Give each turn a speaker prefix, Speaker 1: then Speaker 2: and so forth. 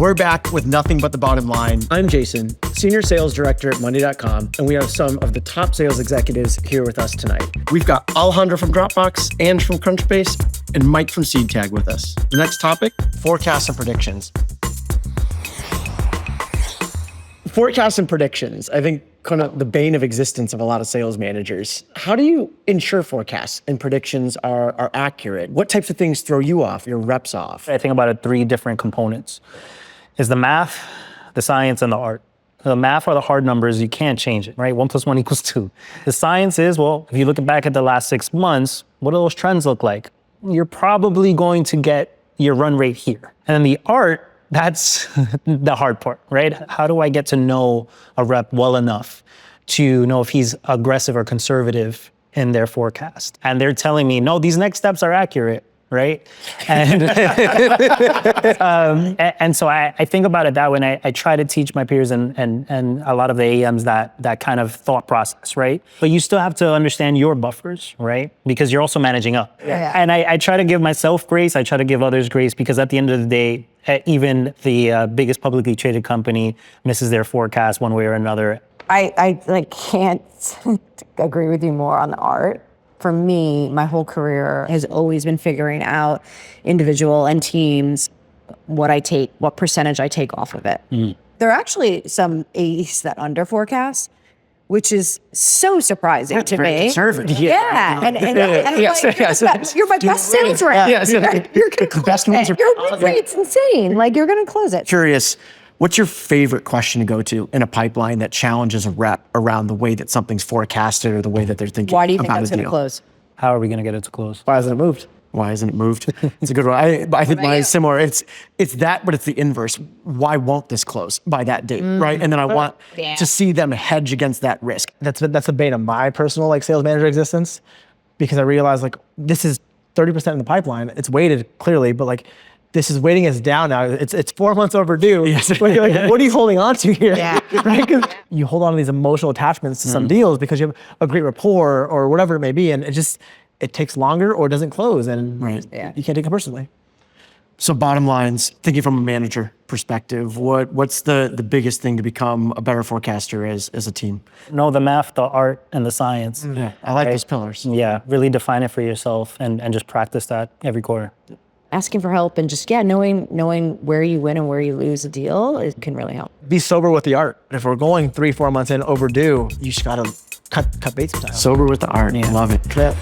Speaker 1: We're back with nothing but the bottom line.
Speaker 2: I'm Jason, Senior Sales Director at Monday.com, and we have some of the top sales executives here with us tonight.
Speaker 1: We've got Alejandro from Dropbox, Ange from Crunchbase, and Mike from SeedTag with us. The next topic, forecasts and predictions.
Speaker 2: Forecasts and predictions, I think kind of the bane of existence of a lot of sales managers. How do you ensure forecasts and predictions are accurate? What types of things throw you off, your reps off?
Speaker 3: I think about it 3 different components. Is the math, the science, and the art. The math are the hard numbers, you can't change it, right? 1 + 1 = 2. The science is, well, if you look back at the last 6 months, what do those trends look like? You're probably going to get your run rate here. And then the art, that's the hard part, right? How do I get to know a rep well enough to know if he's aggressive or conservative in their forecast? And they're telling me, no, these next steps are accurate, right? And, and so I think about it that way, and I try to teach my peers and a lot of the AMs that kind of thought process, right? But you still have to understand your buffers, right? Because you're also managing up.
Speaker 4: Yeah.
Speaker 3: And I try to give myself grace, I try to give others grace, because at the end of the day, even the biggest publicly traded company misses their forecast one way or another.
Speaker 4: I can't agree with you more on the art. For me, my whole career has always been figuring out individual and teams, what percentage I take off of it. There are actually some AEs that under forecast, which is so surprising to me.
Speaker 1: Conservative.
Speaker 4: Yeah. And
Speaker 1: Yes,
Speaker 4: like,
Speaker 1: yes.
Speaker 4: you're my best sales rep.
Speaker 1: Yes,
Speaker 4: You're going to
Speaker 1: best
Speaker 4: close
Speaker 1: ones
Speaker 4: it.
Speaker 1: are-
Speaker 4: Your win rate's insane. Like, you're going to close it.
Speaker 1: Curious, what's your favorite question to go to in a pipeline that challenges a rep around the way that something's forecasted or the way that they're thinking
Speaker 4: Why do you think
Speaker 1: about
Speaker 4: that's
Speaker 1: a
Speaker 4: going to
Speaker 1: deal?
Speaker 4: close?
Speaker 3: How are we gonna get it to close?
Speaker 2: Why hasn't it moved?
Speaker 1: Why hasn't it moved? It's a good one. I think mine is similar. It's that, but it's the inverse. Why won't this close by that date, right? And then I want to see them hedge against that risk.
Speaker 2: That's the bane of my personal like sales manager existence, because I realize like this is 30% in the pipeline. It's weighted clearly, but like this is weighting us down now. It's 4 months overdue. Like, what are you holding on to here?
Speaker 4: Yeah.
Speaker 2: Right? 'Cause you hold on to these emotional attachments to some deals because you have a great rapport or whatever it may be, and it takes longer or doesn't close, and you can't take it personally.
Speaker 1: So bottom lines, thinking from a manager perspective, what's the biggest thing to become a better forecaster as a team?
Speaker 3: Know the math, the art, and the science.
Speaker 1: Yeah, I like those pillars.
Speaker 3: Yeah, really define it for yourself and just practice that every quarter.
Speaker 4: Asking for help and just, knowing where you win and where you lose a deal, it can really help.
Speaker 2: Be sober with the art. If we're going 3-4 months in overdue, you just gotta cut bait sometimes.
Speaker 1: Sober with the art.
Speaker 3: Yeah.
Speaker 1: Love it.
Speaker 2: Yeah.